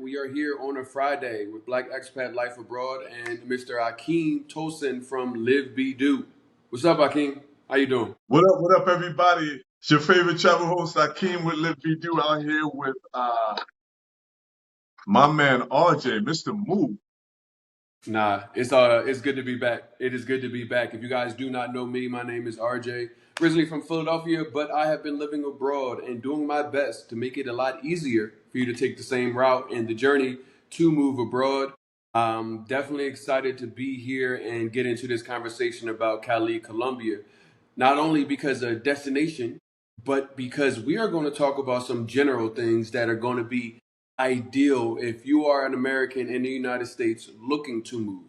We are here on a Friday with Black Expat Life Abroad and Mr. Akeem T from Live Be Do. What's up, Akeem? How you doing? What up, everybody? It's your favorite travel host, Akeem with Live Be Do, out here with my man RJ, Mr. Move. Nah, it's good to be back. It is good to be back. If you guys do not know me, my name is RJ, originally from Philadelphia, but I have been living abroad and doing my best to make it a lot easier for you to take the same route and the journey to move abroad. I'm definitely excited to be here and get into this conversation about Cali, Colombia, not only because of destination, but because we are going to talk about some general things that are going to be ideal if you are an American in the United States looking to move.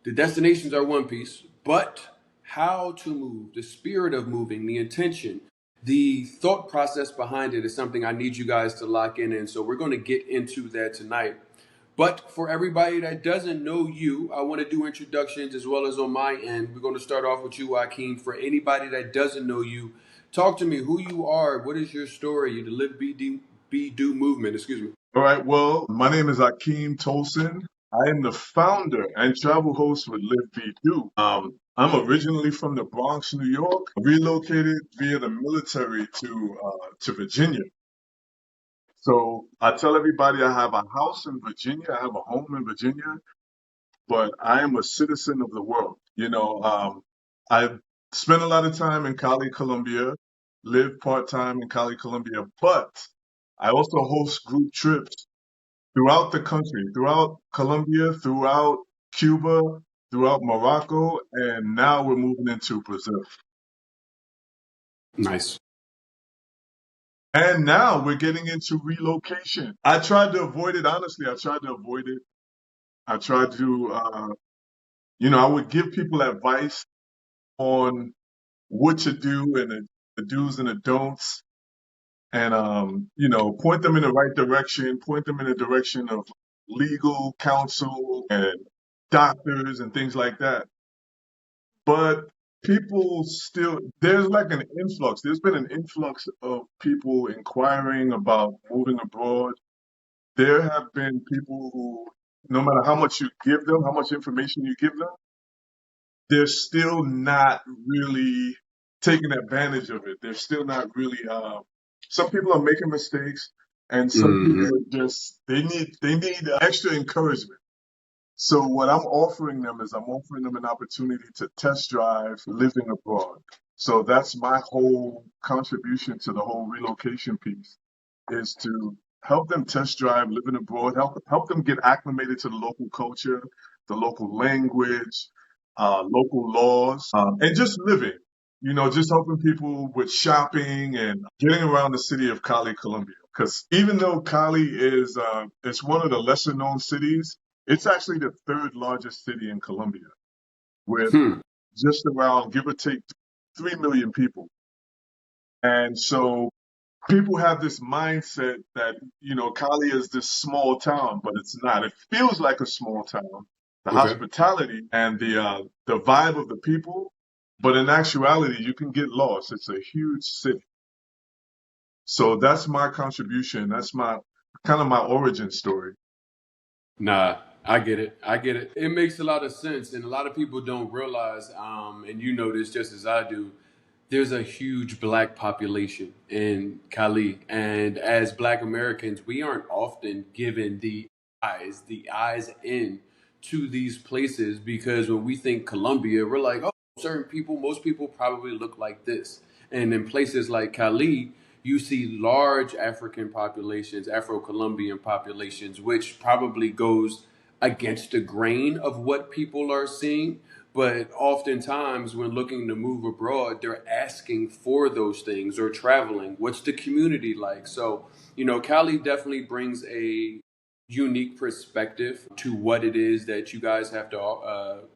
The destinations are one piece, but how to move, the spirit of moving, the intention, the thought process behind it is something I need you guys to lock in. And so we're going to get into that tonight. But for everybody that doesn't know you, I want to do introductions as well as on my end. We're going to start off with you, Akeem. For anybody that doesn't know you, talk to me who you are. What is your story? The Live Be Do movement, excuse me. All right, well, my name is Akeem T. I am the founder and travel host with Live Be Do. I'm originally from the Bronx, New York, relocated via the military to Virginia. So I tell everybody I have a house in Virginia, I have a home in Virginia, but I am a citizen of the world. I spent a lot of time in Cali, Colombia, live part-time in Cali, Colombia, but I also host group trips throughout the country, throughout Colombia, throughout Cuba, throughout Morocco, and now we're moving into Brazil. Nice. And now we're getting into relocation. I tried to avoid it, honestly. I tried to avoid it. I tried to, I would give people advice on what to do and the do's and the don'ts, and point them in the right direction, point them in the direction of legal counsel and doctors and things like that. But people still, there's like an influx. There's been an influx of people inquiring about moving abroad. There have been people who, no matter how much you give them, how much information you give them, they're still not really taking advantage of it. They're still not really. Some people are making mistakes, and some people Mm-hmm. are just they need extra encouragement. So what I'm offering them is I'm offering them an opportunity to test drive living abroad. So that's my whole contribution to the whole relocation piece, is to help them test drive living abroad, help them get acclimated to the local culture, the local language, local laws, and just living. Just helping people with shopping and getting around the city of Cali, Colombia. Because even though Cali is it's one of the lesser known cities, it's actually the third largest city in Colombia, with Hmm. just around, give or take, 3 million people. And so people have this mindset that, Cali is this small town, but it's not. It feels like a small town, the Okay. hospitality and the vibe of the people, but in actuality, you can get lost. It's a huge city. So that's my contribution. That's my kind of my origin story. Nah, I get it. I get it. It makes a lot of sense, and a lot of people don't realize, and you know this just as I do. There's a huge black population in Cali, and as Black Americans, we aren't often given the eyes in to these places because when we think Colombia, we're like, oh, certain people, most people probably look like this, and in places like Cali, you see large African populations, Afro-Colombian populations, which probably goes against the grain of what people are seeing. But oftentimes, when looking to move abroad, they're asking for those things or traveling. What's the community like? So, Cali definitely brings a unique perspective to what it is that you guys have to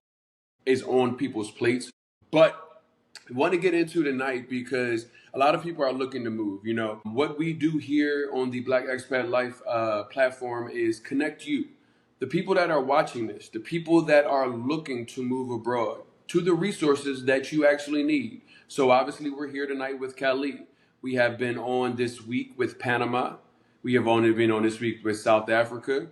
is on people's plates. But I want to get into tonight because a lot of people are looking to move. What we do here on the Black Expat Life platform is connect you, the people that are watching this, the people that are looking to move abroad, to the resources that you actually need. So obviously, we're here tonight with Cali. We have been on this week with Panama. We have only been on this week with South Africa,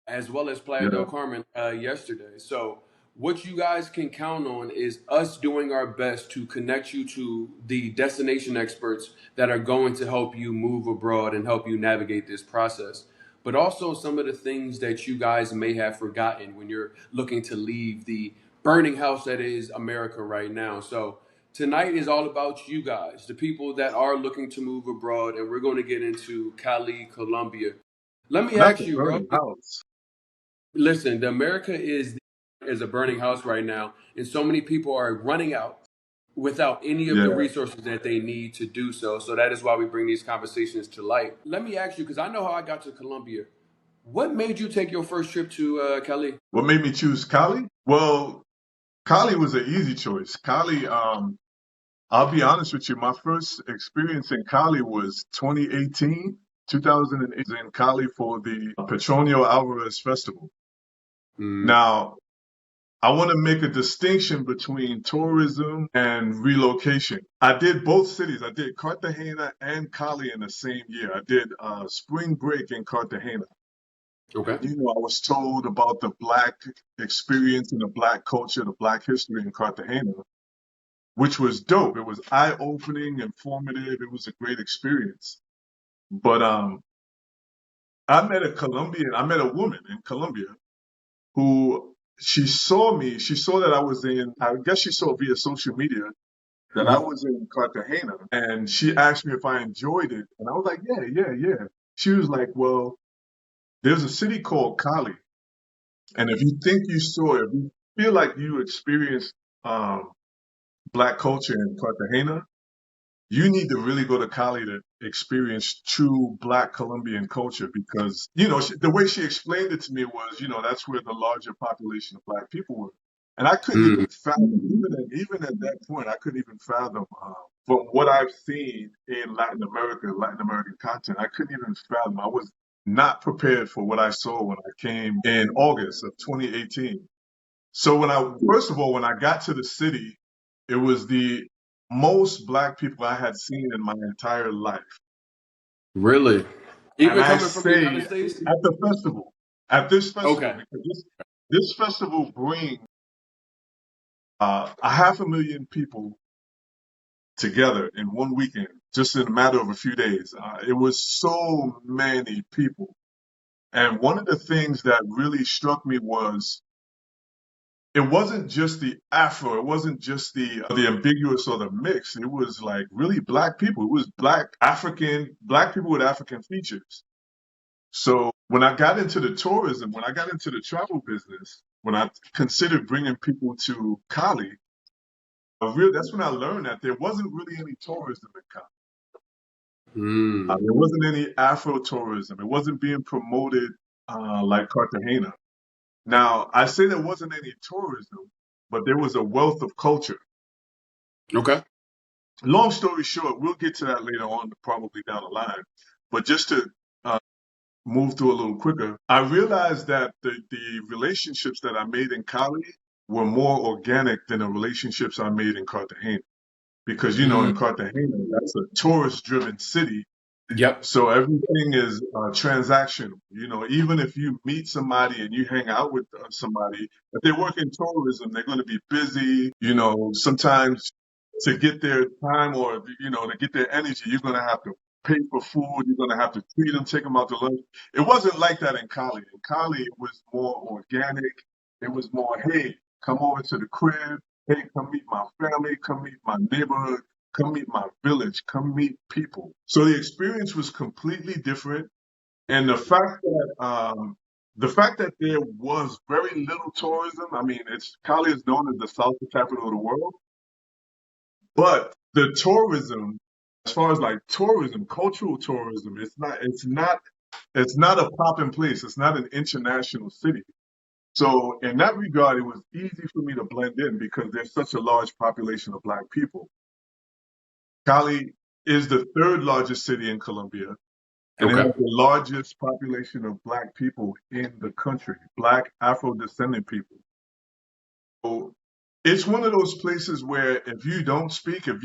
as well as Playa Yeah. del Carmen yesterday. So, what you guys can count on is us doing our best to connect you to the destination experts that are going to help you move abroad and help you navigate this process. But also some of the things that you guys may have forgotten when you're looking to leave the burning house that is America right now. So, tonight is all about you guys, the people that are looking to move abroad, and we're going to get into Cali, Colombia. Let me Not the ask you, bro. burning house. Listen, the America is a burning house right now, and so many people are running out without any of the Yeah. resources that they need to do so. So that is why we bring these conversations to light. Let me ask you, because I know how I got to Colombia. What made you take your first trip to Cali? What made me choose Cali? Well, Cali was an easy choice. Cali, I'll be honest with you, my first experience in Cali was 2018. 2008 in Cali for the Petronio Alvarez Festival. Mm, Now, I want to make a distinction between tourism and relocation. I did both cities. I did Cartagena and Cali in the same year. I did spring break in Cartagena. okay. I was told about the Black experience and the Black culture, the Black history in Cartagena, which was dope. It was eye-opening, informative. It was a great experience. But I met a woman in Colombia who she saw me. She saw that I was in, I guess she saw via social media that I Hmm. was in Cartagena. And she asked me if I enjoyed it. And I was like, yeah, yeah, yeah. She was like, well, there's a city called Cali. And if you think you saw it, if you feel like you experienced um, Black culture in Cartagena, you need to really go to Cali to experience true Black Colombian culture because, the way she explained it to me was, that's where the larger population of Black people were. And I couldn't Mm, even fathom, even at that point, I couldn't even fathom from what I've seen in Latin America, Latin American content, I couldn't even fathom. I was not prepared for what I saw when I came in August of 2018. So first of all, when I got to the city, it was the most Black people I had seen in my entire life. really? And Even I coming from the say United States? at this festival, Okay. because this festival brings a 500,000 people together in one weekend, just in a matter of a few days. It was so many people. And one of the things that really struck me was it wasn't just the Afro, it wasn't just the ambiguous or the mix. It was like really Black people. It was Black people with African features. So when I got into the tourism, when I got into the travel business, when I considered bringing people to Cali, that's when I learned that there wasn't really any tourism in Cali. Mm, There wasn't any Afro tourism. It wasn't being promoted like Cartagena. Now, I say there wasn't any tourism, but there was a wealth of culture. okay. Long story short, we'll get to that later on, probably down the line. But just to uh, move through a little quicker, I realized that the relationships that I made in Cali were more organic than the relationships I made in Cartagena. Because, Mm, in Cartagena, that's a tourist driven city. yep. So everything is transactional. Even if you meet somebody and you hang out with somebody, if they work in tourism, they're going to be busy. Sometimes to get their time or to get their energy, you're going to have to pay for food. You're going to have to treat them, take them out to lunch. It wasn't like that in Cali. In Cali, it was more organic. It was more, hey, come over to the crib. Hey, come meet my family. Come meet my neighborhood. Come meet my village. Come meet people. So the experience was completely different. And the fact that there was very little tourism, I mean, Cali is known as the Salsa Capital of the world, but the tourism, as far as like tourism, cultural tourism, it's not a popping place. It's not an international city. So in that regard, it was easy for me to blend in because there's such a large population of Black people. Cali is the third largest city in Colombia, and it Okay. has the largest population of Black people in the country, Black Afro-descendant people. So it's one of those places where if you don't speak, if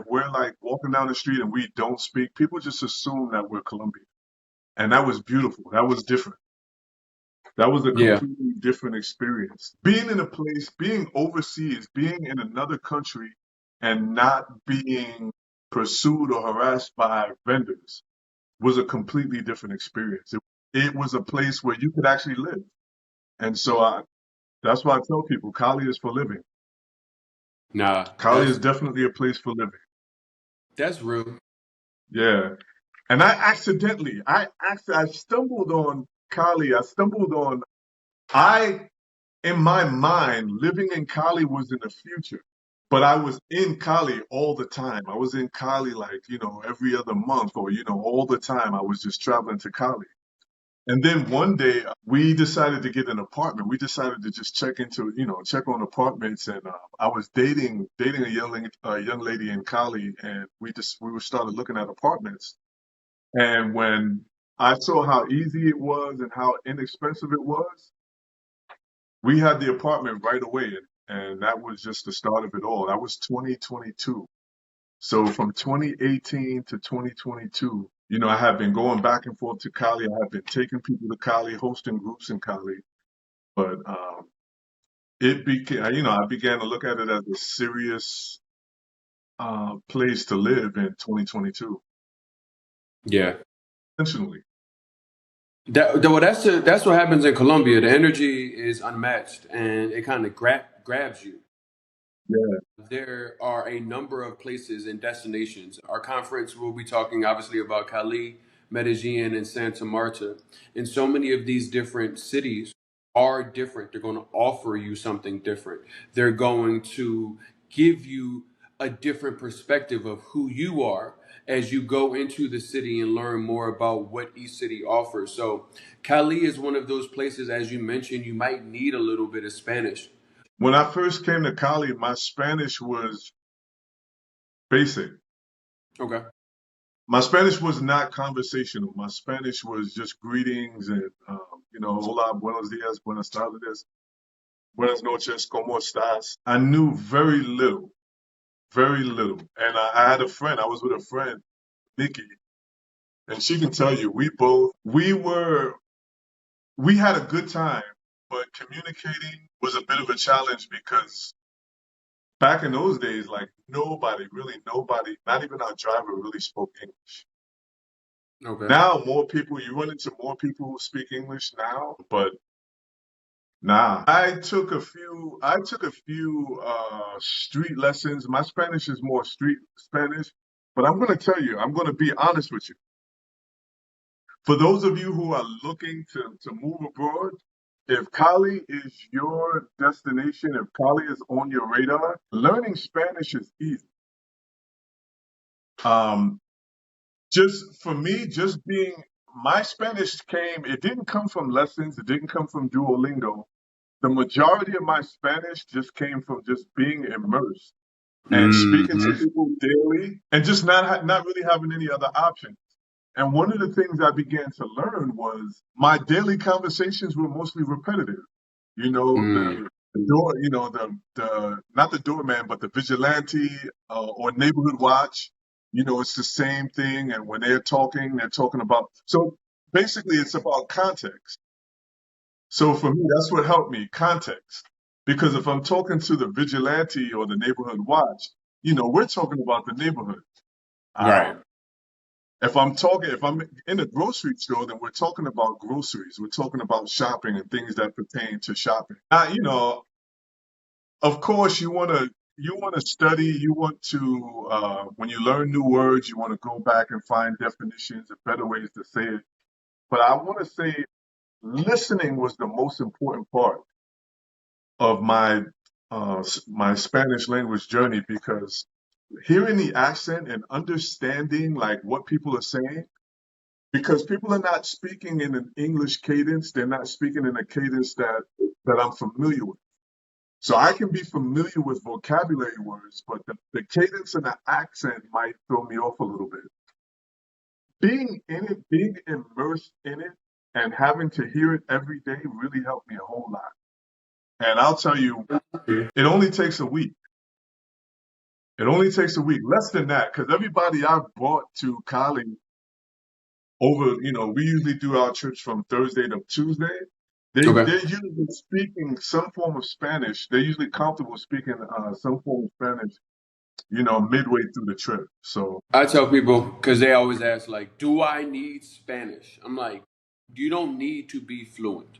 we're like walking down the street and we don't speak, people just assume that we're Colombian. and that was beautiful. That was different. That was a Yeah. completely different experience. Being in a place, being overseas, being in another country, and not being pursued or harassed by vendors was a completely different experience. It was a place where you could actually live. And so that's why I tell people Cali is for living. Nah, Cali is definitely a place for living. that's real. Yeah. And I stumbled on Cali. I, in my mind, living in Cali was in the future. But I was in Cali all the time. I was in Cali like, every other month or, all the time. I was just traveling to Cali. And then one day we decided to get an apartment. We decided to just check on apartments. And I was dating a young lady in Cali, and we were started looking at apartments. And when I saw how easy it was and how inexpensive it was, we had the apartment right away. And that was just the start of it all. That was 2022. So from 2018 to 2022, I have been going back and forth to Cali. I have been taking people to Cali, hosting groups in Cali. But it became, I began to look at it as a serious place to live in 2022, Yeah. intentionally. Well, that's what happens in Colombia. The energy is unmatched, and it kind of grabs you. Yeah. There are a number of places and destinations. Our conference will be talking obviously about Cali, Medellin, and Santa Marta. And so many of these different cities are different. They're going to offer you something different. They're going to give you a different perspective of who you are as you go into the city and learn more about what each city offers. So, Cali is one of those places, as you mentioned, you might need a little bit of Spanish. When I first came to Cali, my Spanish was basic. Okay. My Spanish was not conversational. My Spanish was just greetings and, hola, buenos días, buenas tardes, buenas noches, ¿cómo estás? I knew very little, very little. And I had a friend, I was with a friend, Nikki, and she can tell you, we had a good time, but communicating was a bit of a challenge because back in those days, like nobody, really nobody, not even our driver really spoke English. Okay. Now you run into more people who speak English now, but nah. I took a few street lessons. My Spanish is more street Spanish, but I'm gonna tell you, I'm gonna be honest with you. For those of you who are looking to move abroad, if Cali is your destination, if Cali is on your radar, learning Spanish is easy. Um, just for me, just being my Spanish it didn't come from lessons, it didn't come from Duolingo. The majority of my Spanish just came from just being immersed and speaking to Hmm. people daily and just not really having any other option. And one of the things I began to learn was my daily conversations were mostly repetitive. Mm. The door, the not the doorman, but the vigilante or neighborhood watch. It's the same thing. And when they're talking about. So basically, it's about context. So for me, that's what helped me, context. Because if I'm talking to the vigilante or the neighborhood watch, we're talking about the neighborhood. Right. Um, if I'm in a grocery store, then we're talking about groceries. We're talking about shopping and things that pertain to shopping. Of course, you want to study. You want to when you learn new words, you want to go back and find definitions and better ways to say it. But I want to say listening was the most important part of my Spanish language journey because hearing the accent and understanding like what people are saying because people are not speaking in an English cadence. They're not speaking in a cadence that I'm familiar with. So I can be familiar with vocabulary words, but the cadence and the accent might throw me off a little bit. Being in it, being immersed in it, and having to hear it every day really helped me a whole lot. And I'll tell you, it only takes a week. It only takes a week, less than that, because everybody I've brought to Cali over, we usually do our trips from Thursday to Tuesday. Okay. They're usually speaking some form of Spanish. They're usually comfortable speaking some form of Spanish, midway through the trip. So, I tell people because they always ask, like, do I need Spanish? I'm like, you don't need to be fluent,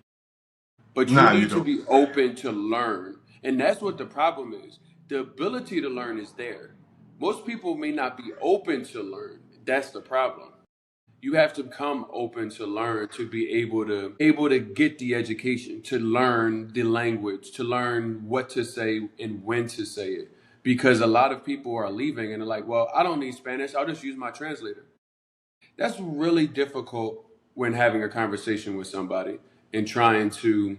but you nah, you need to don't. be open to learn. And that's what the problem is. The ability to learn is there. Most people may not be open to learn. That's the problem. You have to come open to learn to be able to get the education, to learn the language, to learn what to say and when to say it. Because a lot of people are leaving and they're like, well, I don't need Spanish. I'll just use my translator. That's really difficult when having a conversation with somebody and trying to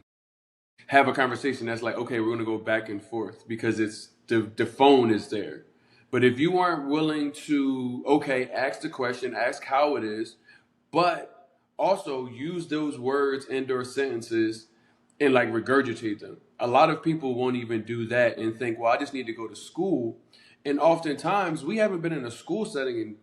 have a conversation that's like, okay, we're going to go back and forth because it's the phone is there. But if you aren't willing to, okay, ask the question, ask how it is, but also use those words and or sentences and like regurgitate them. A lot of people won't even do that and think, well, I just need to go to school. And oftentimes we haven't been in a school setting in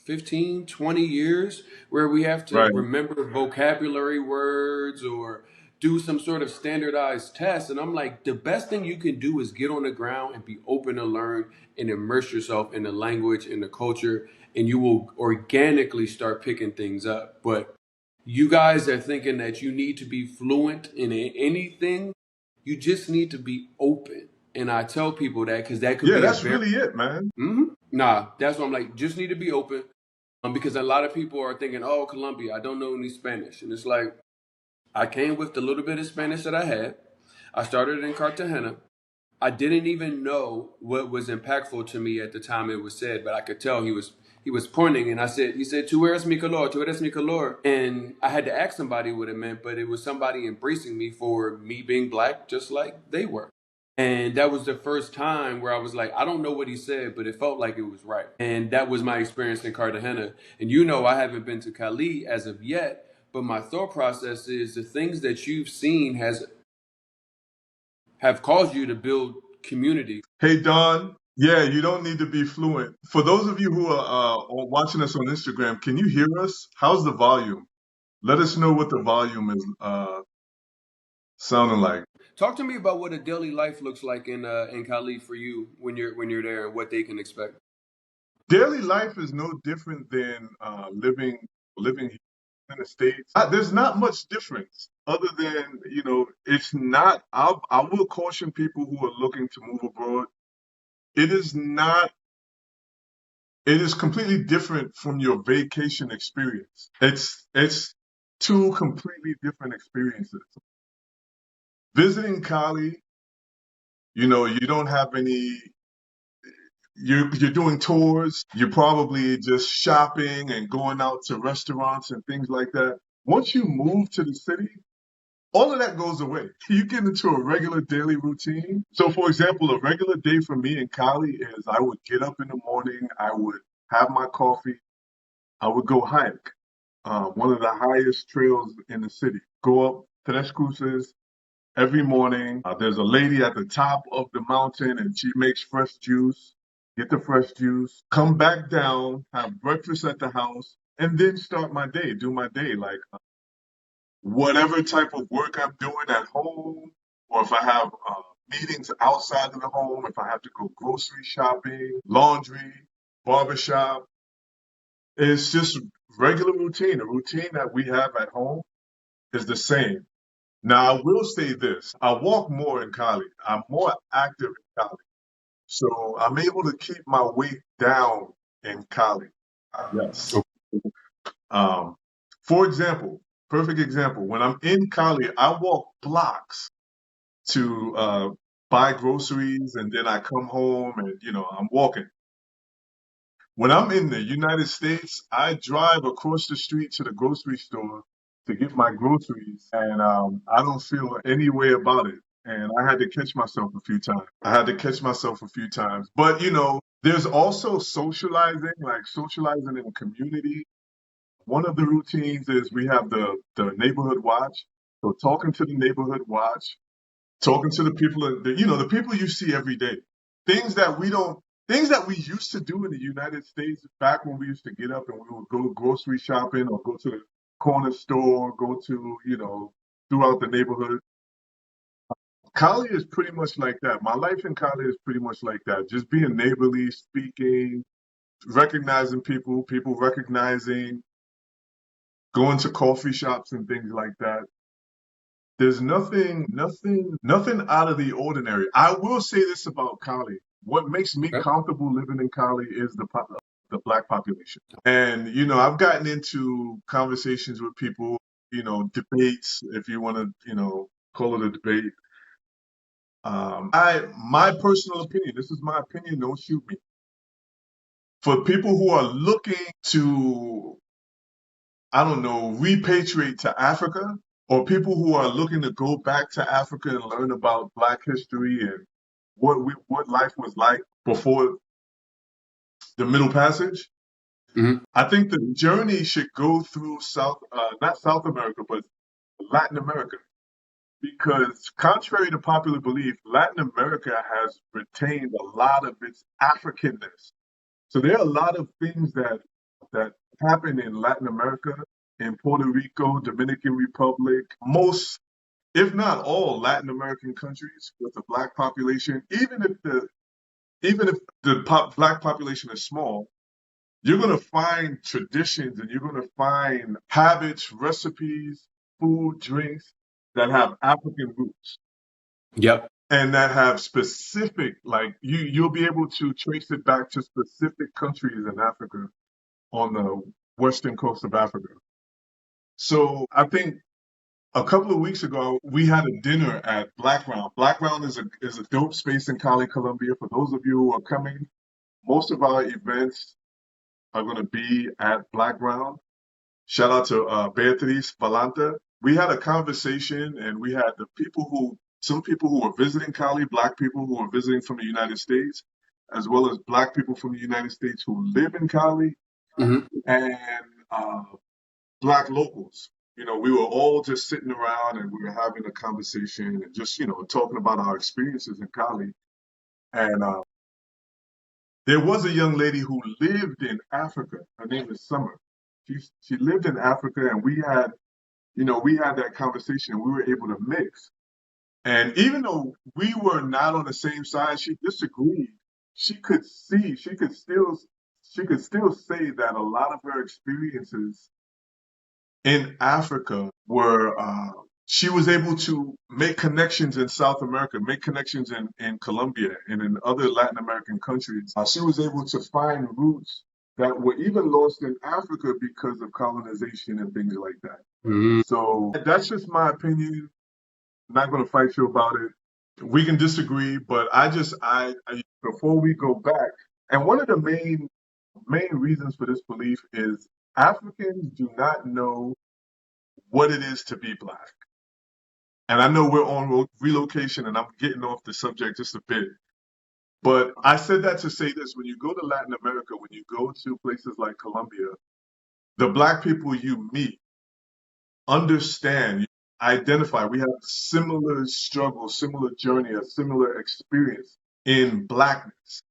15, 20 years where we have to Right. remember vocabulary words or do some sort of standardized test. And I'm like, the best thing you can do is get on the ground and be open to learn and immerse yourself in the language and the culture, and you will organically start picking things up. But you guys are thinking that you need to be fluent in anything. You just need to be open. And I tell people that because that could Yeah, be a that's very really it, man. Nah, that's what I'm like. Just need to be open. Because a lot of people are thinking, oh, Colombia, I don't know any Spanish. And it's like, I came with the little bit of Spanish that I had. I started in Cartagena. I didn't even know what was impactful to me at the time it was said, but I could tell he was pointing, and he said, "Tu eres mi color, tu eres mi color," and I had to ask somebody what it meant, but it was somebody embracing me for me being black, just like they were. And that was the first time where I was like, I don't know what he said, but it felt like it was right. And that was my experience in Cartagena. And I haven't been to Cali as of yet, but my thought process is the things that you've seen have caused you to build community. Hey, Don. Yeah, you don't need to be fluent. For those of you who are watching us on Instagram, can you hear us? How's the volume? Let us know what the volume is sounding like. Talk to me about what a daily life looks like in Cali for you when you're there and what they can expect. Daily life is no different than living here in the States. There's not much difference other than, it's not. I will caution people who are looking to move abroad. It is not. It is completely different from your vacation experience. It's two completely different experiences. Visiting Cali, you don't have any. You're doing tours. You're probably just shopping and going out to restaurants and things like that. Once you move to the city, all of that goes away. You get into a regular daily routine. So, for example, a regular day for me in Cali is I would get up in the morning, I would have my coffee, I would go hike one of the highest trails in the city. Go up Tres Cruces every morning. There's a lady at the top of the mountain and she makes fresh juice. Get the fresh juice, come back down, have breakfast at the house, and then start my day, do my day. Like whatever type of work I'm doing at home, or if I have meetings outside of the home, if I have to go grocery shopping, laundry, barbershop, it's just regular routine. The routine that we have at home is the same. Now, I will say this. I walk more in Cali. I'm more active in Cali. So I'm able to keep my weight down in Cali. Yes. Um, for example, perfect example, when I'm in Cali, I walk blocks to buy groceries and then I come home and, I'm walking. When I'm in the United States, I drive across the street to the grocery store to get my groceries, and I don't feel any way about it. And I had to catch myself a few times. I had to catch myself a few times. But, there's also socializing, like socializing in a community. One of the routines is we have the neighborhood watch. So talking to the neighborhood watch, talking to the people, the people you see every day. Things that we don't things that we used to do in the United States back when we used to get up and we would go grocery shopping or go to the corner store, go to, throughout the neighborhood. Cali is pretty much like that. My life in Cali is pretty much like that. Just being neighborly, speaking, recognizing people, people recognizing, going to coffee shops and things like that. There's nothing out of the ordinary. I will say this about Cali. What makes me Okay. comfortable living in Cali is the black population. And, I've gotten into conversations with people, debates, if you want to, call it a debate. My personal opinion, this is my opinion, don't shoot me. For people who are looking to, I don't know, repatriate to Africa, or people who are looking to go back to Africa and learn about Black history and what life was like before the Middle Passage, Hmm. I think the journey should go through not South America, but Latin America. Because contrary to popular belief, Latin America has retained a lot of its Africanness. So there are a lot of things that happen in Latin America, in Puerto Rico, Dominican Republic, most, if not all, Latin American countries with a black population. Even if the black population is small, you're going to find traditions and you're going to find habits, recipes, food, drinks that have African roots Yep. and that have specific, like you'll be able to trace it back to specific countries in Africa on the western coast of Africa. So I think a couple of weeks ago we had a dinner at Black Round. Black Round is a dope space in Cali, Colombia. For those of you who are coming, most of our events are going to be at Black Round. Shout out to Beatriz Valanta. We had a conversation and we had some people who were visiting Cali, Black people who were visiting from the United States, as well as Black people from the United States who live in Cali, Hmm. and uh, Black locals. We were all just sitting around and we were having a conversation and just, talking about our experiences in Cali. And there was a young lady who lived in Africa. Her name is Summer. She lived in Africa, and we had that conversation and we were able to mix. And even though we were not on the same side, she disagreed. She could see, she could still say that a lot of her experiences in Africa she was able to make connections in South America, make connections in Colombia and in other Latin American countries. She was able to find roots that were even lost in Africa because of colonization and things like that. Hmm. So that's just my opinion. I'm not going to fight you about it. We can disagree, but before we go back, and one of the main reasons for this belief is Africans do not know what it is to be Black. And I know we're on relocation and I'm getting off the subject just a bit, but I said that to say this. When you go to Latin America, when you go to places like Colombia, the Black people you meet understand, identify. We have similar struggle, similar journey, a similar experience in Blackness.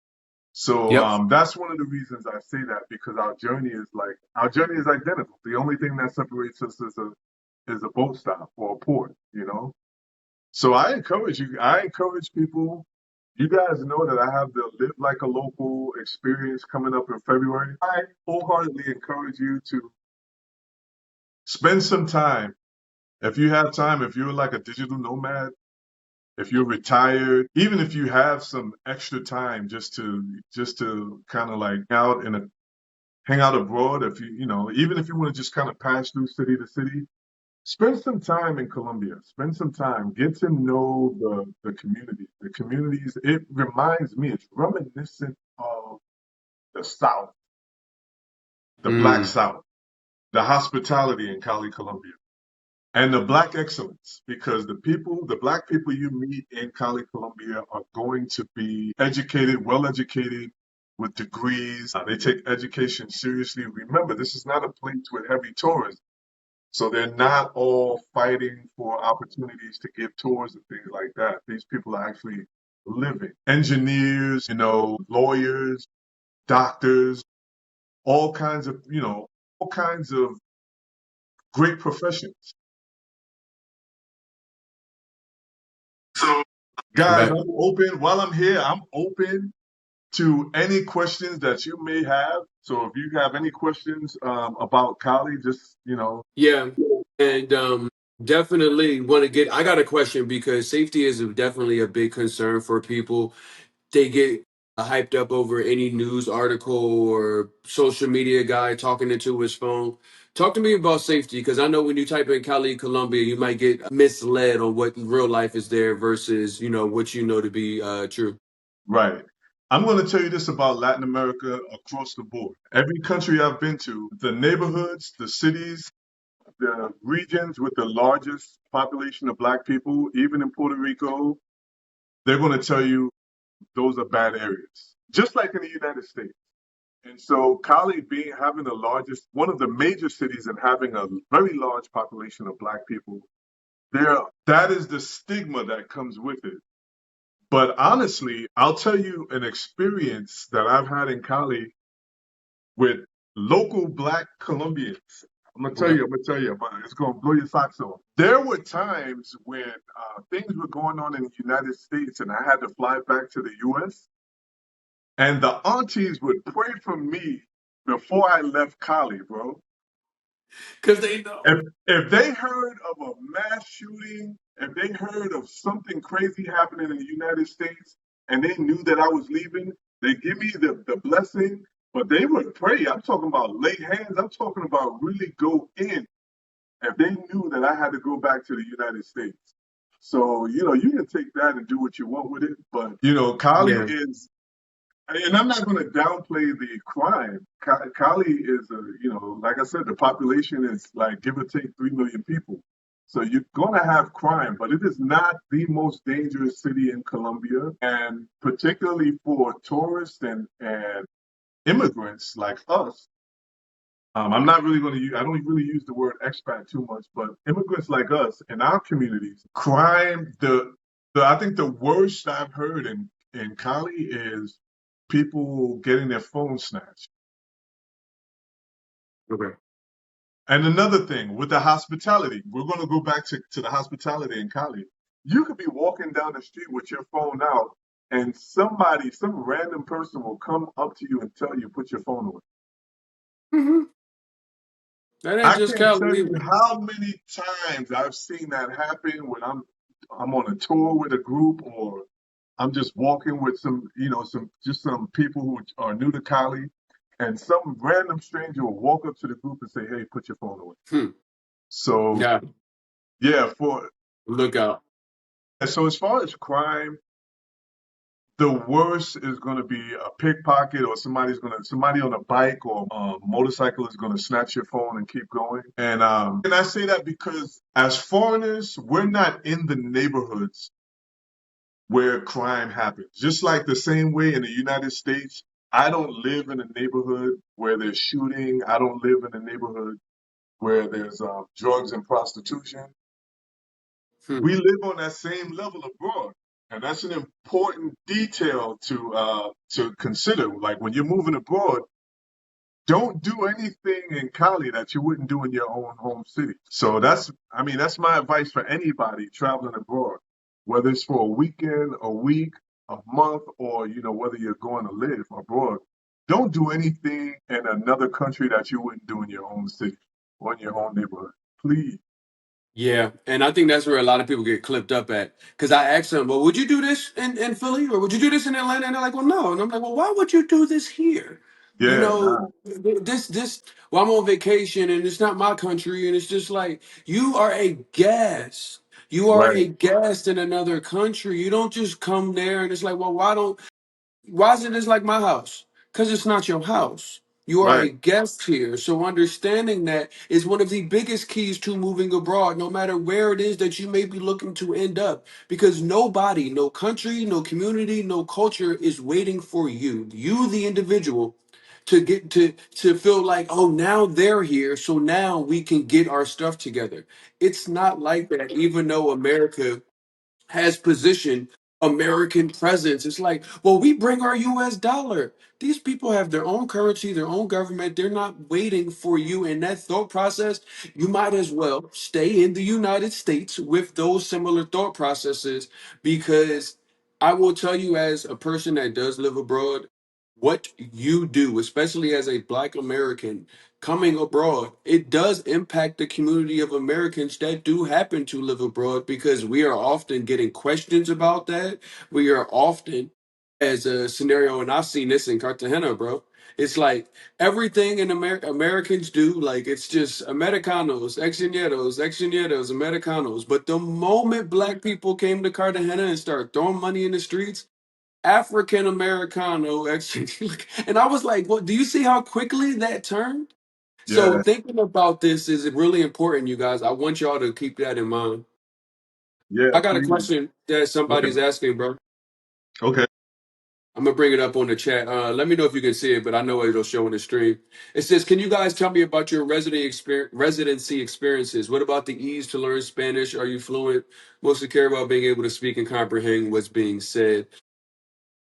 So Yep. that's one of the reasons I say that, because our journey is identical. The only thing that separates us is a boat stop or a port. So I encourage you. I encourage people. You guys know that I have the Live Like a Local experience coming up in February. I wholeheartedly encourage you to spend some time. If you have time, if you're like a digital nomad, if you're retired, even if you have some extra time just to kind of like hang out abroad, if even if you want to just kind of pass through city to city, spend some time in Colombia. Spend some time. Get to know the community. The communities. It reminds me. It's reminiscent of the South, the Black Mm. South, the hospitality in Cali, Colombia. And the Black excellence, because the Black people you meet in Cali, Colombia are going to be educated, well educated, with degrees. They take education seriously. Remember, this is not a place with heavy tourism. So they're not all fighting for opportunities to give tours and things like that. These people are actually living. Engineers, lawyers, doctors, all kinds of, all kinds of great professions. So, I'm guys, back. I'm open. While I'm here, I'm open to any questions that you may have. So if you have any questions about Cali, just. Yeah, and definitely want to get. I got a question because safety is definitely a big concern for people. They get hyped up over any news article or social media guy talking into his phone. Talk to me about safety because I know when you type in Cali, Colombia, you might get misled on what real life is there versus what you know to be true. Right. I'm going to tell you this about Latin America across the board. Every country I've been to, the neighborhoods, the cities, the regions with the largest population of black people, even in Puerto Rico, they're going to tell you those are bad areas, just like in the United States. And so Cali being having the largest, one of the major cities and having a very large population of black people, that is the stigma that comes with it. But honestly, I'll tell you an experience that I've had in Cali with local black Colombians. Okay. I'm gonna tell you, but it's gonna blow your socks off. There were times when things were going on in the United States and I had to fly back to the US, and the aunties would pray for me before I left Cali, bro. Because they know. If they heard of a mass shooting, if they heard of something crazy happening in the United States and they knew that I was leaving, they give me the blessing, but they would pray. I'm talking about lay hands. I'm talking about really go in if they knew that I had to go back to the United States. So, you can take that and do what you want with it. But, Cali Yeah. is, and I'm not going to downplay the crime. Cali is, like I said, the population is like give or take 3 million people. So you're going to have crime, but it is not the most dangerous city in Colombia. And particularly for tourists and immigrants like us, I'm not really going to use, I don't really use the word expat too much, but immigrants like us in our communities, crime, I think the worst I've heard in Cali is people getting their phones snatched. Okay. And another thing with the hospitality, we're going to go back to the hospitality in Cali. You could be walking down the street with your phone out, and some random person will come up to you and tell you, put your phone away. Hmm. That ain't I just can't tell Cali you either. how many times I've seen that happen when I'm on a tour with a group or I'm just walking with some people who are new to Cali, and some random stranger will walk up to the group and say, "Hey, put your phone away." Hmm. So Yeah. yeah, Look out. so as far as crime, the worst is going to be a pickpocket or somebody on a bike or motorcycle is going to snatch your phone and keep going. And I say that because as foreigners, we're not in the neighborhoods where crime happens. Just like the same way in the United States, I don't live in a neighborhood where there's shooting. I don't live in a neighborhood where there's drugs and prostitution. Hmm. We live on that same level abroad. And that's an important detail to consider. Like when you're moving abroad, don't do anything in Cali that you wouldn't do in your own home city. So that's my advice for anybody traveling abroad, whether it's for a weekend, a week, a month, or whether you're going to live abroad. Don't do anything in another country that you wouldn't do in your own city or in your own neighborhood. Please. Yeah, and I think that's where a lot of people get clipped up at. Because I asked them, well, would you do this in Philly or would you do this in Atlanta? And they're like, well, no. And I'm like, well, why would you do this here? You Yeah, know, nah, well, I'm on vacation and it's not my country. And it's just like, you are a guest. You are right, a guest in another country. You don't just come there and it's like, well, why is it just like my house? Because it's not your house. You are right, a guest here. So understanding that is one of the biggest keys to moving abroad, no matter where it is that you may be looking to end up. Because nobody, no country, no community, no culture is waiting for you. You, the individual, to get to feel like, oh, now they're here, so now we can get our stuff together. It's not like that, even though America has positioned American presence. It's like, well, we bring our US dollar. These people have their own currency, their own government. They're not waiting for you in that thought process. You might as well stay in the United States with those similar thought processes because I will tell you, as a person that does live abroad, what you do, especially as a Black American coming abroad, it does impact the community of Americans that do happen to live abroad because we are often getting questions about that. We are often, as a scenario, and I've seen this in Cartagena, bro. It's like everything in Americans do, like it's just Americanos, extranjeros, Americanos. But the moment Black people came to Cartagena and started throwing money in the streets, African Americano, and I was like, "What? Do you see how quickly that turned?" So Yeah, thinking about this is really important, you guys. I want y'all to keep that in mind. yeah, I got a please. question that Okay, somebody's asking, bro. okay. I'm gonna bring it up on the chat. Let me know if you can see it, but I know it'll show in the stream. It says, "Can you guys tell me about your residency experiences? What about the ease to learn Spanish? Are you fluent? Mostly care about being able to speak and comprehend what's being said."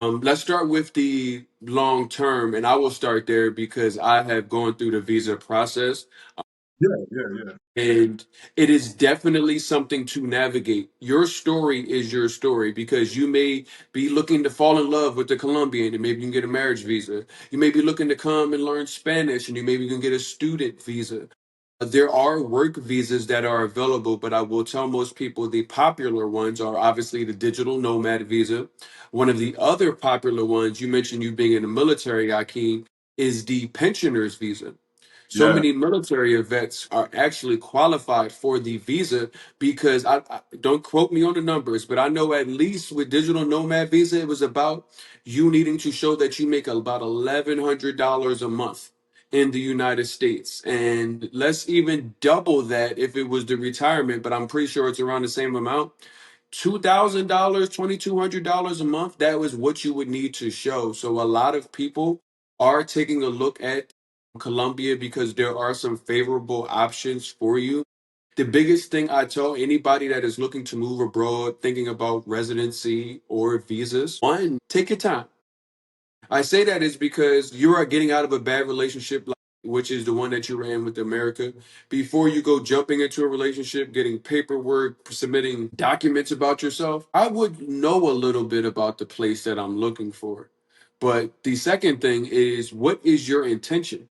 Let's start with the long term, and I will start there because I have gone through the visa process. Yeah, yeah, yeah, And it is definitely something to navigate. Your story is your story because you may be looking to fall in love with the Colombian and maybe you can get a marriage visa. You may be looking to come and learn Spanish and you maybe can get a student visa. There are work visas that are available, but I will tell most people the popular ones are obviously the digital nomad visa. One of the other popular ones, you mentioned you being in the military, Akeem, is the pensioners visa. So yeah. many military vets are actually qualified for the visa because I don't quote me on the numbers, but I know at least with digital nomad visa, it was about you needing to show that you make about $1,100 a month in the United States. And let's even double that if it was the retirement, but I'm pretty sure it's around the same amount. $2,000, $2,200 a month, that was what you would need to show. So a lot of people are taking a look at Colombia because there are some favorable options for you. The biggest thing I tell anybody that is looking to move abroad, thinking about residency or visas, one, take your time. I say that is because you are getting out of a bad relationship, which is the one that you were in with America. Before you go jumping into a relationship, getting paperwork, submitting documents about yourself, I would know a little bit about the place that I'm looking for. But the second thing is, what is your intention?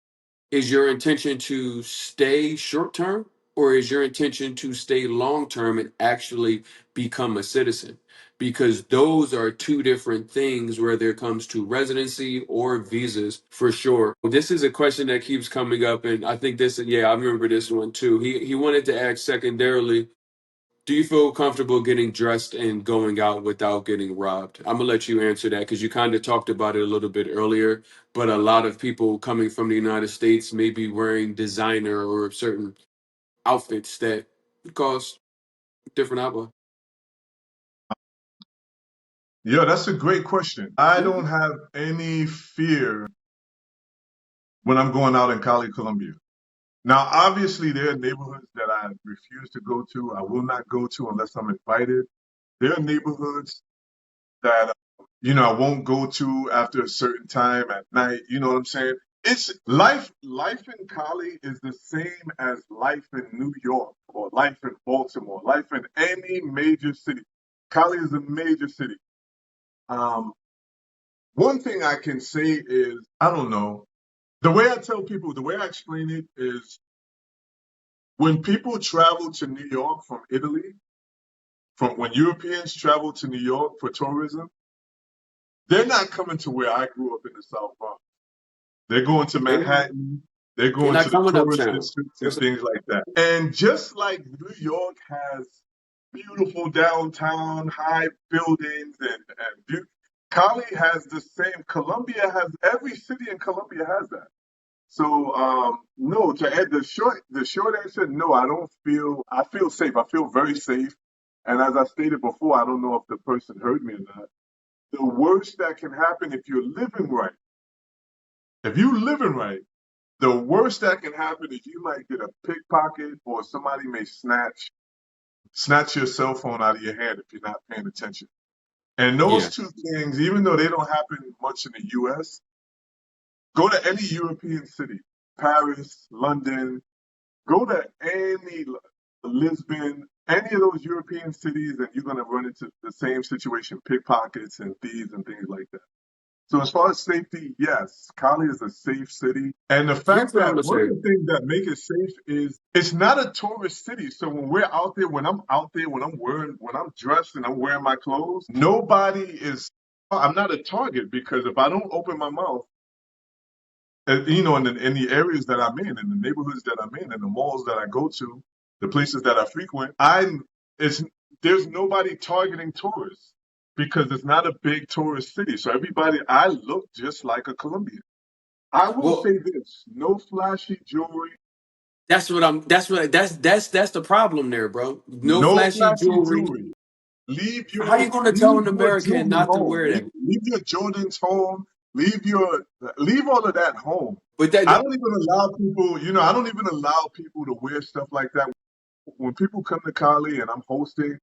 Is your intention to stay short term or is your intention to stay long term and actually become a citizen? Because those are two different things whether it comes to residency or visas for sure. This is a question that keeps coming up, and I think this, yeah, I remember this one too. He wanted to ask secondarily, do you feel comfortable getting dressed and going out without getting robbed? I'm gonna let you answer that because you kind of talked about it a little bit earlier. But a lot of people coming from the United States may be wearing designer or certain outfits that cost different outlook. Yeah, that's a great question. I Yeah. don't have any fear when I'm going out in Cali, Colombia. Now, obviously, there are neighborhoods that I refuse to go to. I will not go to unless I'm invited. There are neighborhoods that I won't go to after a certain time at night. You know what I'm saying? It's life. Life in Cali is the same as life in New York or life in Baltimore, life in any major city. Cali is a major city. Um, One thing I can say is, I don't know. The way I tell people, the way I explain it is when people travel to New York from Italy, from when Europeans travel to New York for tourism, they're not coming to where I grew up in the South Bronx. They're going to They're not, Manhattan, they're they're going not to the coming tourist uptown. districts and things like that. And just like New York has beautiful downtown, high buildings, Cali has the same. Colombia has every city in Colombia has that. So no, to add the short answer, no, I feel safe. I feel very safe. And as I stated before, I don't know if the person heard me or not. The worst that can happen if you living right, the worst that can happen is you might get a pickpocket or somebody may snatch your cell phone out of your hand if you're not paying attention. And Yeah. those two things, even though they don't happen much in the US, go to any European city, Paris, London, go to any Lisbon, any of those European cities, and you're going to run into the same situation, pickpockets and thieves and things like that. So as far as safety, yes, Cali is a safe city. And the Here's fact what I'm that gonna one of say. the things that make it safe is it's not a tourist city. So when we're out there, when I'm out there, when I'm dressed and I'm wearing my clothes, nobody is, I'm not a target because if I don't open my mouth, in the areas that I'm in the neighborhoods that I'm in the malls that I go to, the places that I frequent, it's, there's nobody targeting tourists because it's not a big tourist city. So I look just like a Colombian. I will Well, say this, no flashy jewelry, that's the problem there, bro. No no flashy flashy jewelry. jewelry. How you gonna tell Leave an your American jewelry not to home. wear that? Leave your Jordans home. Leave your leave all of that home. But I that don't even allow people, I don't even allow people to wear stuff like that. When people come to Cali and I'm hosting,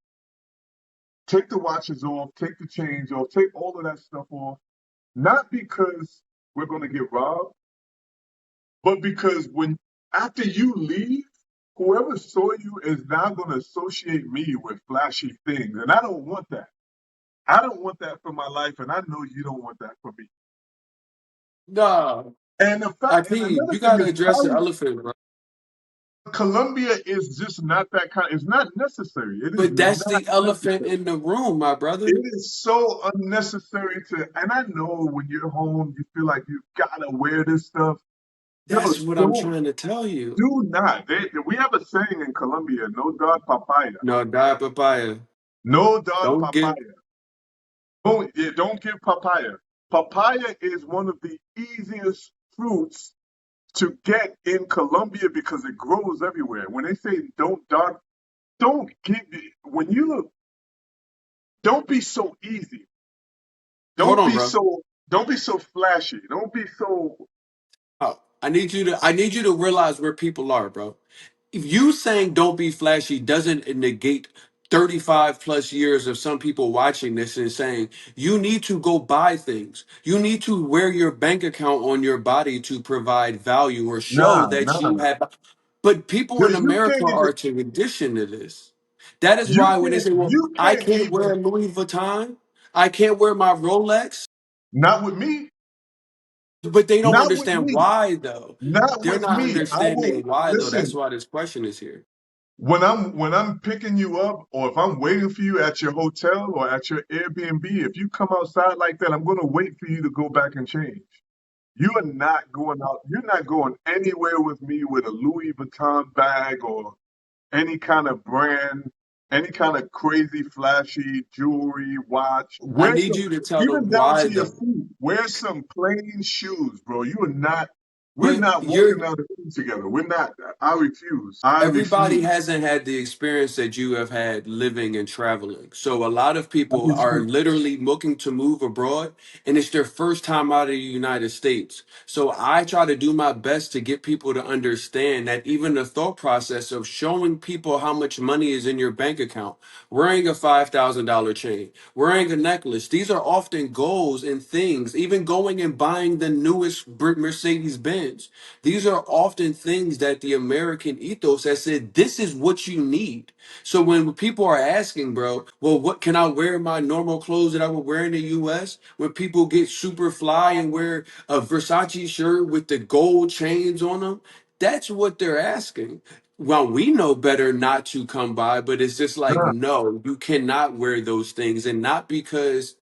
take the watches off, take the chains off, take all of that stuff off. Not because we're going to get robbed, but because when after you leave, whoever saw you is now going to associate me with flashy things, and I don't want that. I don't want that for my life, and I know you don't want that for me. nah, And the fact, and Akeem, another you thing gotta is, address the elephant, bro. Colombia is just not that kind. It's not necessary. It is But that's not the elephant necessary. in the room, my brother. It is so unnecessary to, and I know when you're home, you feel like you gotta wear this stuff. Yo, That's what I'm don't, trying to tell you. do not. We have a saying in Colombia, no dog papaya. No, die papaya. No dog Don't give. papaya. Don't give papaya. Papaya is one of the easiest fruits to get in Colombia because it grows everywhere. When they say don't give it, don't be so easy. Hold Don't on, be bro. so, don't be so flashy. Don't be so, Oh, I need you to realize where people are, bro. If you saying don't be flashy doesn't negate 35 plus years of some people watching this and saying you need to go buy things. You need to wear your bank account on your body to provide value or show nah, that you nah. have. But people in You America can't even, are to condition to this. That is why when they say, well, you I can't can't wear even, Louis Vuitton, I can't wear my Rolex, not with me, but they don't not with understand me, why though. not They're with not me. I will, understanding why though. That's listen, why this question is here. when I'm picking you up or if I'm waiting for you at your hotel or at your Airbnb, if you come outside like that, I'm going to wait for you to go back and change. You are not going out, you're not going anywhere with me with a Louis Vuitton bag or any kind of brand, any kind of crazy flashy jewelry, watch. I Wear need some, you to tell even them down why to your though. feet. Wear some plain shoes, bro. We're But not walking down the street together. We're not. I refuse. I everybody refuse. hasn't had the experience that you have had living and traveling. So a lot of I people are refuse. literally looking to move abroad and it's their first time out of the United States. So I try to do my best to get people to understand that even the thought process of showing people how much money is in your bank account, wearing a $5,000 chain, wearing a necklace, these are often goals and things, even going and buying the newest Mercedes Benz. These are often things that the American ethos has said, this is what you need. So when people are asking, bro, well, what can I wear my normal clothes that I would wear in the US? When people get super fly and wear a Versace shirt with the gold chains on them, that's what they're asking. Well, we know better not to come by, but it's just like, Nah, no, you cannot wear those things. And not because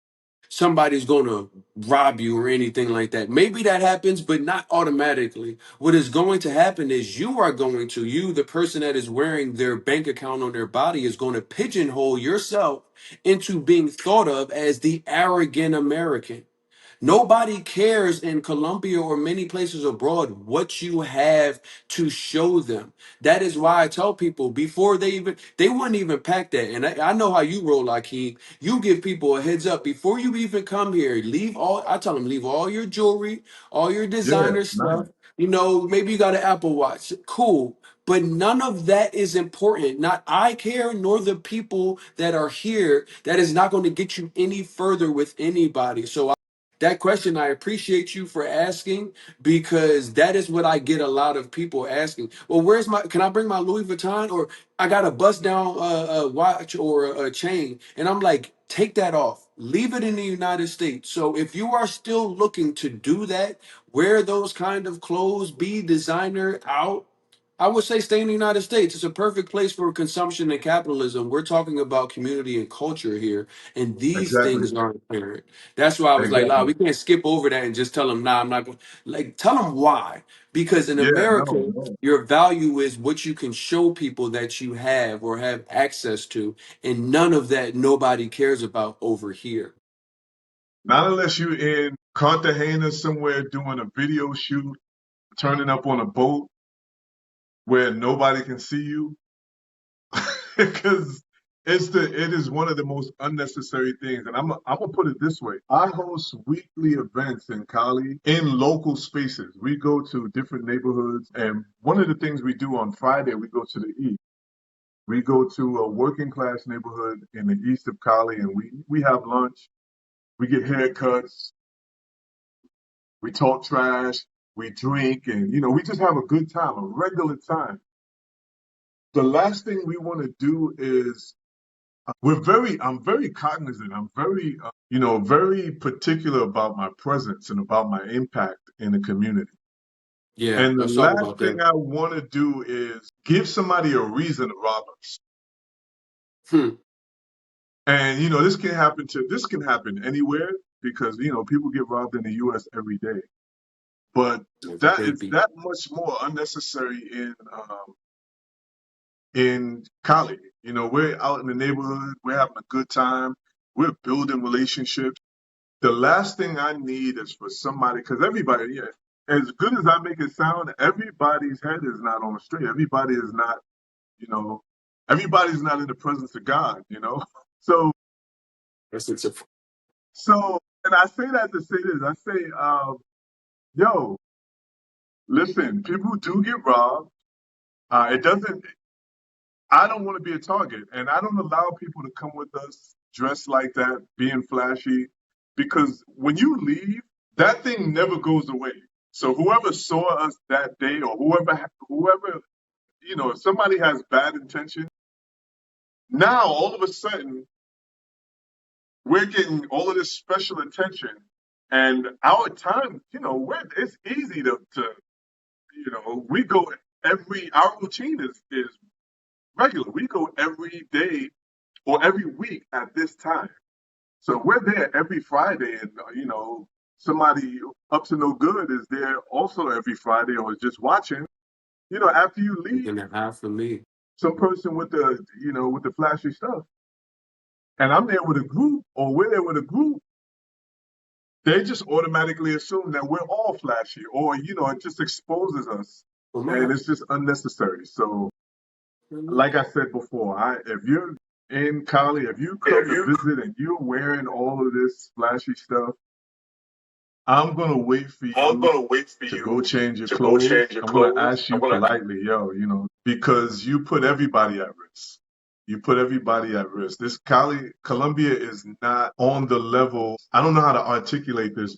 somebody's going to rob you or anything like that. Maybe that happens, but not automatically. What is going to happen is you, the person that is wearing their bank account on their body, is going to pigeonhole yourself into being thought of as the arrogant American. Nobody cares in Colombia or many places abroad what you have to show them. That is why I tell people before they wouldn't even pack that. And I know how you roll, Akeem. You give people a heads up before you even come here. I tell them, leave all your jewelry, all your yeah, designer nah. stuff. You know, maybe you got an Apple Watch. Cool. But none of that is important. Not I care, nor the people that are here. That is not going to get you any further with anybody. So that question, I appreciate you for asking because that is what I get a lot of people asking. Well, where's my? Can I bring my Louis Vuitton? Or I got a bust down a watch or a chain, and I'm like, take that off. Leave it in the United States. So if you are still looking to do that, wear those kind of clothes, be designer out. I would say stay in the United States. It's a perfect place for consumption and capitalism. We're talking about community and culture here, and these Exactly. things aren't apparent. That's why I was like, "Nah, Exactly. we can't skip over that and just tell them, nah, I'm not going." Like, tell them why. Because in Yeah, no, America, no. your value is what you can show people that you have or have access to, and none of that nobody cares about over here. Not unless you're in Cartagena somewhere doing a video shoot, turning up on a boat where nobody can see you. Because it is one of the most unnecessary things. And I'm gonna put it this way. I host weekly events in Cali in local spaces. We go to different neighborhoods, and one of the things we do on Friday, we go to the east. We go to a working class neighborhood in the east of Cali, and we have lunch, we get haircuts, we talk trash, we drink, and we just have a good time, a regular time. The last thing we want to do is I'm very cognizant. I'm very, very particular about my presence and about my impact in the community. Yeah, And the let's talk last about thing that. I want to do is give somebody a reason to rob us. Hmm. And this can happen anywhere because people get robbed in the U.S. every day. But As a that is baby. that much more unnecessary in Cali. We're out in the neighborhood, we're having a good time, we're building relationships. The last thing I need is for somebody, because everybody, yeah, as good as I make it sound, everybody's head is not on straight. Everybody is not, you know, everybody's not in the presence of God. So, That's it's a and I say that to say this. I say, yo, listen, people do get robbed. It doesn't. I don't want to be a target, and I don't allow people to come with us dressed like that, being flashy, because when you leave, that thing never goes away. So whoever saw us that day, or whoever, if somebody has bad intention, now all of a sudden we're getting all of this special attention, and our time, it's easy we go our routine is regular. We go every day or every week at this time. So we're there every Friday, and somebody up to no good is there also every Friday, or is just watching. After you leave, and a half for me. some person with the flashy stuff, and I'm there with a group, or we're there with a group. They just automatically assume that we're all flashy, or it just exposes us, Well, and my it's just unnecessary. So, like I said before, if you're in Cali, if you come if to you visit and you're wearing all of this flashy stuff, I'm gonna wait for I'm you gonna wait for to go you change your to go clothes. change your I'm gonna clothes. ask I'm you gonna politely, yo, because you put everybody at risk. You put everybody at risk. This Colombia is not on the level. I don't know how to articulate this,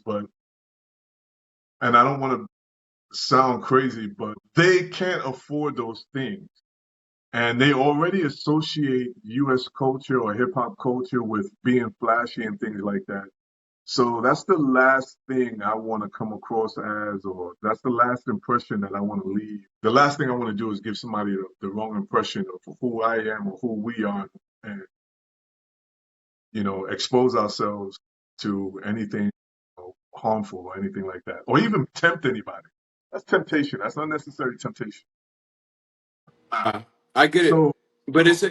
and I don't want to sound crazy, but they can't afford those things. And they already associate US culture or hip hop culture with being flashy and things like that. So that's the last thing I want to come across as, or that's the last impression that I want to leave. The last thing I want to do is give somebody the wrong impression of who I am or who we are, and expose ourselves to anything harmful or anything like that, or even tempt anybody. That's temptation. That's unnecessary temptation. uh, I get it, So, but it's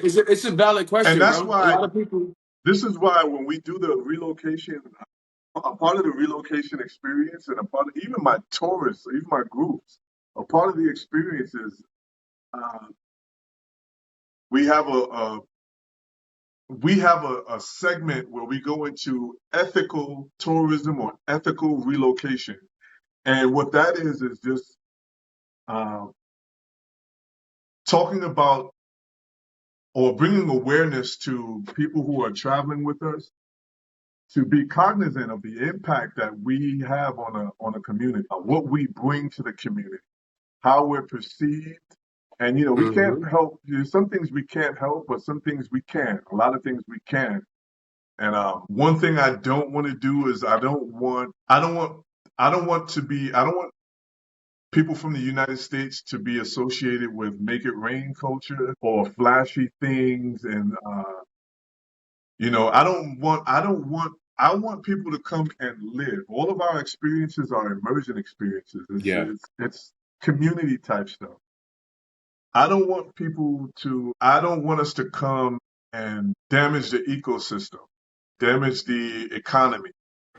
a valid and question, that's bro. A why lot of people. this is why when we do the relocation, a part of the relocation experience, and a part of even my tourists, even my groups, a part of the experience is uh, we have a segment where we go into ethical tourism or ethical relocation, and what that is just uh, talking about or bringing awareness to people who are traveling with us to be cognizant of the impact that we have on a community, what we bring to the community, how we're perceived. And we can't Mm-hmm. help. There's some things we can't help, but some things we can. A lot of things we can. And one thing I don't want to do is I don't want people from the United States to be associated with make it rain culture or flashy things. And I want people to come and live. All of our experiences are immersion experiences. Yeah. It's community type stuff. I don't want us to come and damage the ecosystem, damage the economy,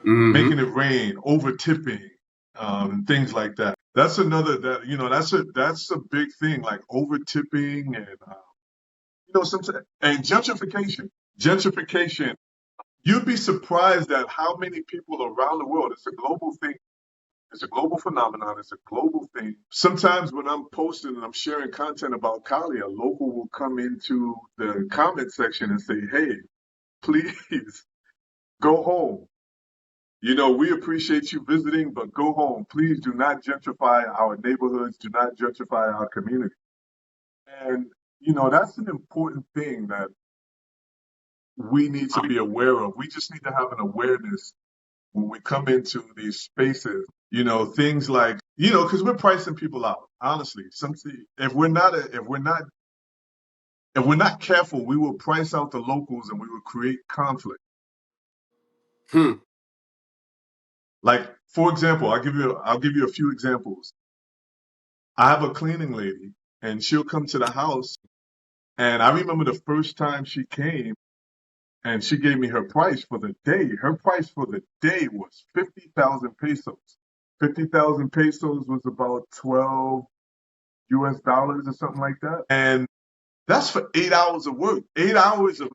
making Mm-hmm. it rain, over tipping, and things like that. That's another that that's a big thing, like over tipping and sometimes and gentrification. Gentrification. You'd be surprised at how many people around the world. It's a global thing. It's a global phenomenon. It's a global thing. Sometimes when I'm posting and I'm sharing content about Cali, a local will come into the comment section and say, "Hey, please go home. We appreciate you visiting, but go home. Please do not gentrify our neighborhoods. Do not gentrify our community." And, that's an important thing that we need to be aware of. We just need to have an awareness when we come into these spaces, things like, because we're pricing people out. Honestly, if we're not careful, we will price out the locals and we will create conflict. Hmm. Like, for example, I'll give you a few examples. I have a cleaning lady and she'll come to the house. And I remember the first time she came and she gave me her price for the day. Her price for the day was 50,000 pesos. 50,000 pesos was about 12 US dollars or something like that. And that's for 8 hours of work. 8 hours of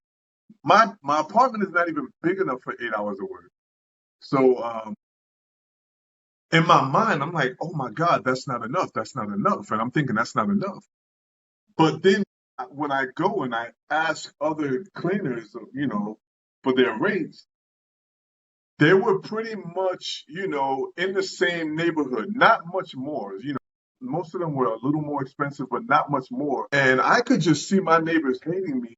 my apartment is not even big enough for 8 hours of work. So in my mind, I'm like, oh my God, that's not enough. That's not enough. And I'm thinking that's not enough. But then when I go and I ask other cleaners, for their rates, they were pretty much, in the same neighborhood, not much more. Most of them were a little more expensive, but not much more. And I could just see my neighbors hating me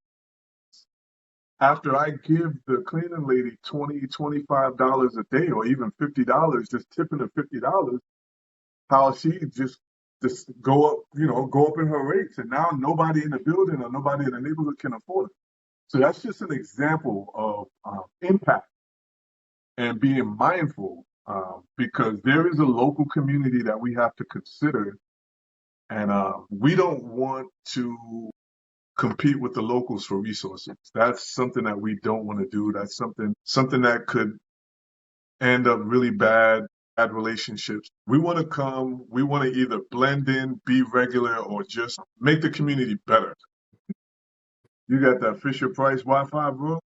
after I give the cleaning lady $25 a day or even $50, just tipping her $50, how she just go up in her rates. And now nobody in the building or nobody in the neighborhood can afford it. So that's just an example of impact and being mindful because there is a local community that we have to consider. And we don't want to compete with the locals for resources. That's something that we don't want to do. That's something that could end up really bad relationships. We want to come, we want to either blend in, be regular, or just make the community better. You got that Fisher Price Wi-Fi, bro?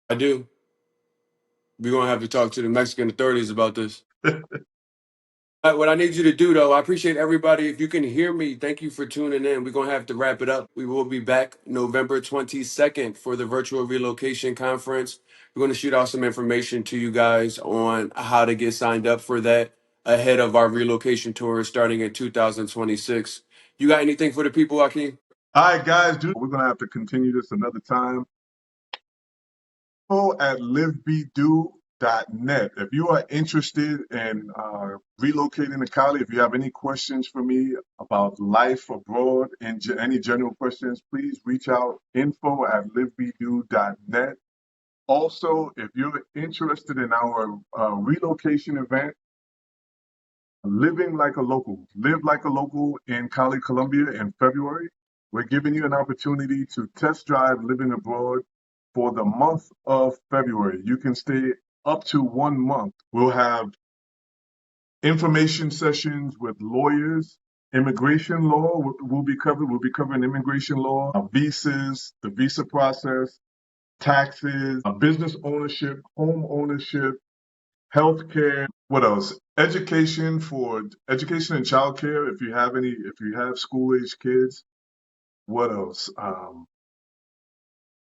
I do. We're gonna have to talk to the Mexican authorities about this. What I need you to do, though, I appreciate everybody. If you can hear me, thank you for tuning in. We're going to have to wrap it up. We will be back November 22nd for the virtual relocation conference. We're going to shoot out some information to you guys on how to get signed up for that ahead of our relocation tour starting in 2026. You got anything for the people, Akeem? All right, guys, we're going to have to continue this another time. At livebedo.net. If you are interested in relocating to Cali, if you have any questions for me about life abroad and any general questions, please reach out info@livebedo.net. Also, if you're interested in our relocation event, Live Like a Local in Cali, Colombia in February. We're giving you an opportunity to test drive living abroad for the month of February. You can stay up to 1 month. We'll have information sessions with lawyers. Immigration law will be covered. We'll be covering immigration law, visas, the visa process, taxes, business ownership, home ownership, healthcare. What else? Education and childcare. If you have school age kids, What else?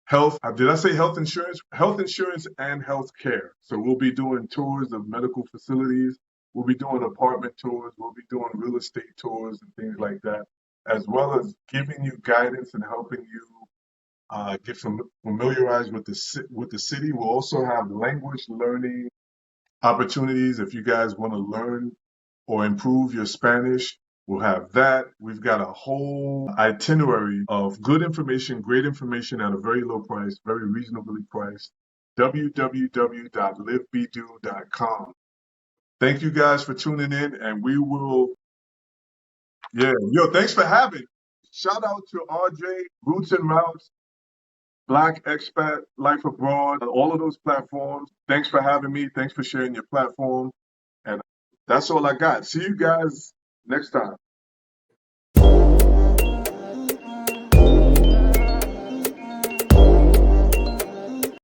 Health. Did I say health insurance? Health insurance and health care. So we'll be doing tours of medical facilities. We'll be doing apartment tours. We'll be doing real estate tours and things like that, as well as giving you guidance and helping you get familiarized with the city. We'll also have language learning opportunities if you guys want to learn or improve your Spanish. We'll have that. We've got a whole itinerary of good information, great information at a very low price, very reasonably priced. www.livebedo.com. Thank you guys for tuning in, and we will, yeah, yo, thanks for having. Shout out to RJ, Roots and Routes, Black Expat, Life Abroad, all of those platforms. Thanks for having me. Thanks for sharing your platform. And that's all I got. See you guys next time.